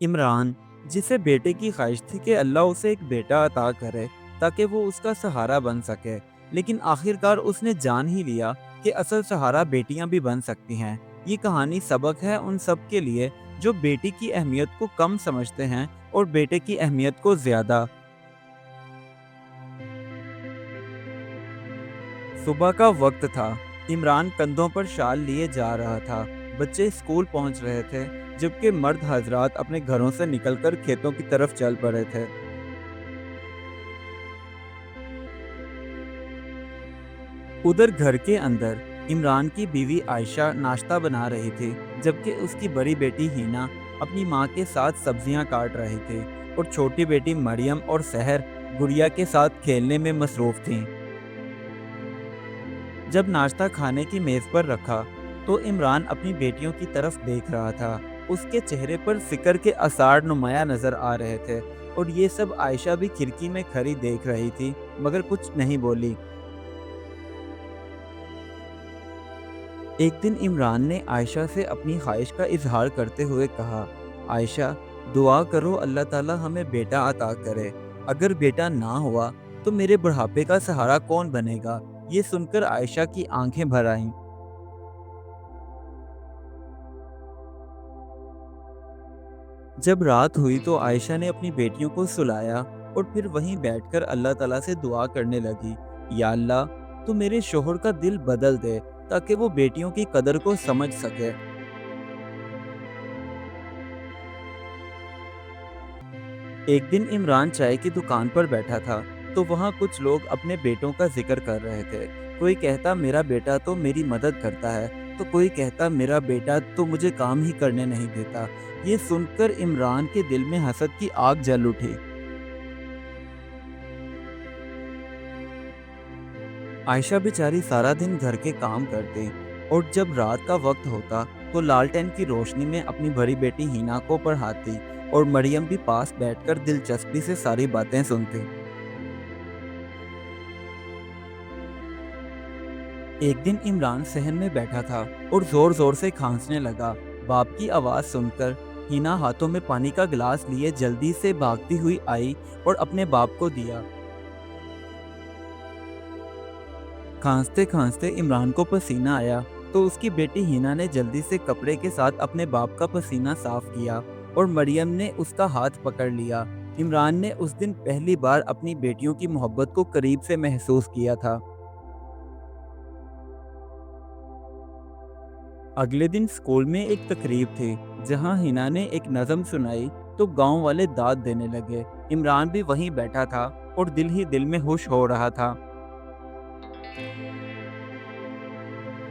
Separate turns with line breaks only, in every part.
इमरान, जिसे बेटे की ख्वाहिश थी कि अल्लाह उसे एक बेटा अता करे ताकि वो उसका सहारा बन सके, लेकिन आखिरकार उसने जान ही लिया कि असल सहारा बेटियां भी बन सकती हैं। ये कहानी सबक है उन सब के लिए जो बेटी की अहमियत को कम समझते हैं और बेटे की अहमियत को ज़्यादा। सुबह का वक्त था। इमरान कंधों पर शाल लिए जा रहा था। बच्चे स्कूल पहुंच रहे थे, जबकि मर्द हजरात अपने घरों से निकलकर खेतों की तरफ चल पड़े थे। उधर घर के अंदर इमरान की बीवी आयशा नाश्ता बना रही थी, जबकि उसकी बड़ी बेटी हिना अपनी माँ के साथ सब्जियां काट रही थी और छोटी बेटी मरियम और सहर गुड़िया के साथ खेलने में मसरूफ थीं। जब नाश्ता खाने की मेज पर रखा, तो इमरान अपनी बेटियों की तरफ देख रहा था। उसके चेहरे पर फिक्र के आसार नुमाया नजर आ रहे थे और ये सब आयशा भी खिड़की में खड़ी देख रही थी, मगर कुछ नहीं बोली। एक दिन इमरान ने आयशा से अपनी ख्वाहिश का इजहार करते हुए कहा, आयशा, दुआ करो अल्लाह ताला हमें बेटा अता करे। अगर बेटा ना हुआ तो मेरे बुढ़ापे का सहारा कौन बनेगा? ये सुनकर आयशा की आंखें भर आईं। जब रात हुई तो आयशा ने अपनी बेटियों को सुलाया और फिर वहीं बैठकर अल्लाह ताला से दुआ करने लगी, या अल्लाह, तू मेरे शोहर का दिल बदल दे ताकि वो बेटियों की कदर को समझ सके। एक दिन इमरान चाय की दुकान पर बैठा था, तो वहाँ कुछ लोग अपने बेटों का जिक्र कर रहे थे। कोई कहता मेरा बेटा तो मेरी मदद करता है, तो कोई कहता मेरा बेटा तो मुझे काम ही करने नहीं देता। ये सुनकर इमरान के दिल में हसद की आग जल उठी। आयशा बेचारी सारा दिन घर के काम करती और जब रात का वक्त होता तो लालटेन की रोशनी में अपनी बड़ी बेटी हिना को पढ़ाती और मरियम भी पास बैठकर दिलचस्पी से सारी बातें सुनती। एक दिन इमरान सहन में बैठा था और जोर जोर से खांसने लगा। बाप की आवाज़ सुनकर हिना हाथों में पानी का गिलास लिए जल्दी से भागती हुई आई और अपने बाप को दिया। खांसते खांसते इमरान को पसीना आया, तो उसकी बेटी हिना ने जल्दी से कपड़े के साथ अपने बाप का पसीना साफ किया और मरियम ने उसका हाथ पकड़ लिया। इमरान ने उस दिन पहली बार अपनी बेटियों की मोहब्बत को करीब से महसूस किया था। अगले दिन स्कूल में एक तकरीब थी, जहां हिना ने एक नज़म सुनाई तो गांव वाले दाद देने लगे। इमरान भी वहीं बैठा था और दिल ही दिल में खुश हो रहा था।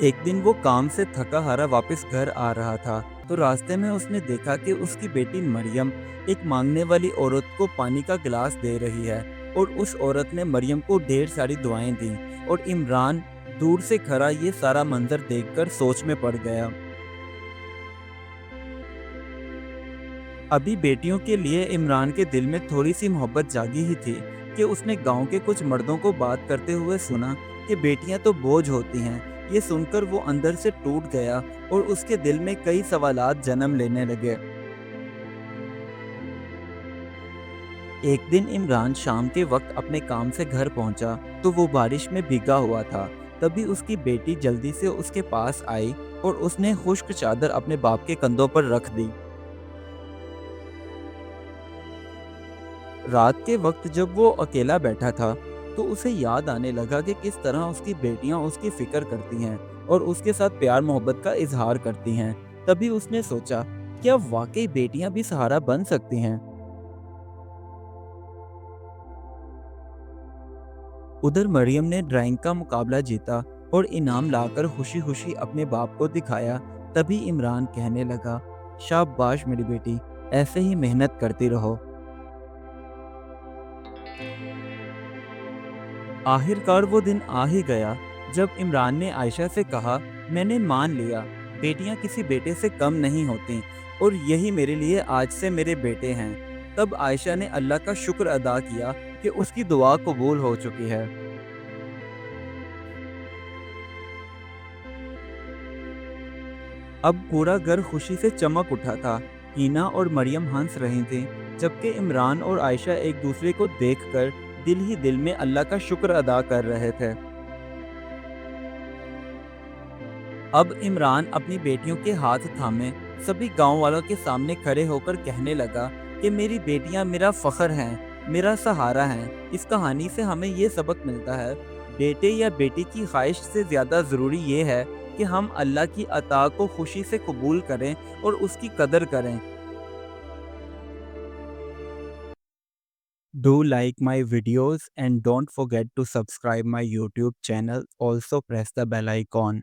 एक दिन वो काम से थका हारा वापस घर आ रहा था, तो रास्ते में उसने देखा कि उसकी बेटी मरियम एक मांगने वाली औरत को पानी का गिलास दे रही है और उस औरत ने मरियम को ढेर सारी दुआएं दी। और इमरान दूर से खड़ा ये सारा मंजर देखकर सोच में पड़ गया। अभी बेटियों के लिए इमरान के दिल में थोड़ी सी मोहब्बत जागी ही थी कि उसने गांव के कुछ मर्दों को बात करते हुए सुना कि बेटियां तो बोझ होती हैं। ये सुनकर वो अंदर से टूट गया और उसके दिल में कई सवालात जन्म लेने लगे। एक दिन इमरान शाम के वक्त अपने काम से घर पहुंचा, तो वो बारिश में भीगा हुआ था। तभी उसकी बेटी जल्दी से उसके पास आई और उसने खुश्क चादर अपने बाप के कंधों पर रख दी। रात के वक्त जब वो अकेला बैठा था, तो उसे याद आने लगा कि किस तरह उसकी बेटियां उसकी फिक्र करती हैं और उसके साथ प्यार मोहब्बत का इजहार करती हैं। तभी उसने सोचा, क्या वाकई बेटियां भी सहारा बन सकती हैं? उधर मरियम ने ड्राइंग का मुकाबला जीता और इनाम लाकर खुशी खुशी अपने बाप को दिखाया। तभी इमरान कहने लगा, शाबाश मेरी बेटी, ऐसे ही मेहनत करती रहो। आखिरकार वो दिन आ ही गया जब इमरान ने आयशा से कहा, मैंने मान लिया, बेटियां किसी बेटे से कम नहीं होती और यही मेरे लिए आज से मेरे बेटे हैं। तब आयशा ने अल्लाह का शुक्र अदा किया कि उसकी दुआ कबूल हो चुकी है। अब पूरा घर खुशी से चमक उठा था। ہینا اور مریم ہنس رہی تھیں، جبکہ عمران اور عائشہ ایک دوسرے کو دیکھ کر دل ہی دل میں اللہ کا شکر ادا کر رہے تھے۔ اب عمران اپنی بیٹیوں کے ہاتھ تھامے سبھی گاؤں والوں کے سامنے کھڑے ہو کر کہنے لگا کہ میری بیٹیاں میرا فخر ہیں، میرا سہارا ہیں۔ اس کہانی سے ہمیں یہ سبق ملتا ہے، بیٹے یا بیٹی کی خواہش سے زیادہ ضروری یہ ہے کہ ہم اللہ کی عطا کو خوشی سے قبول کریں اور اس کی قدر کریں۔ Do like my videos and don't forget to subscribe my YouTube channel. Also press the bell icon.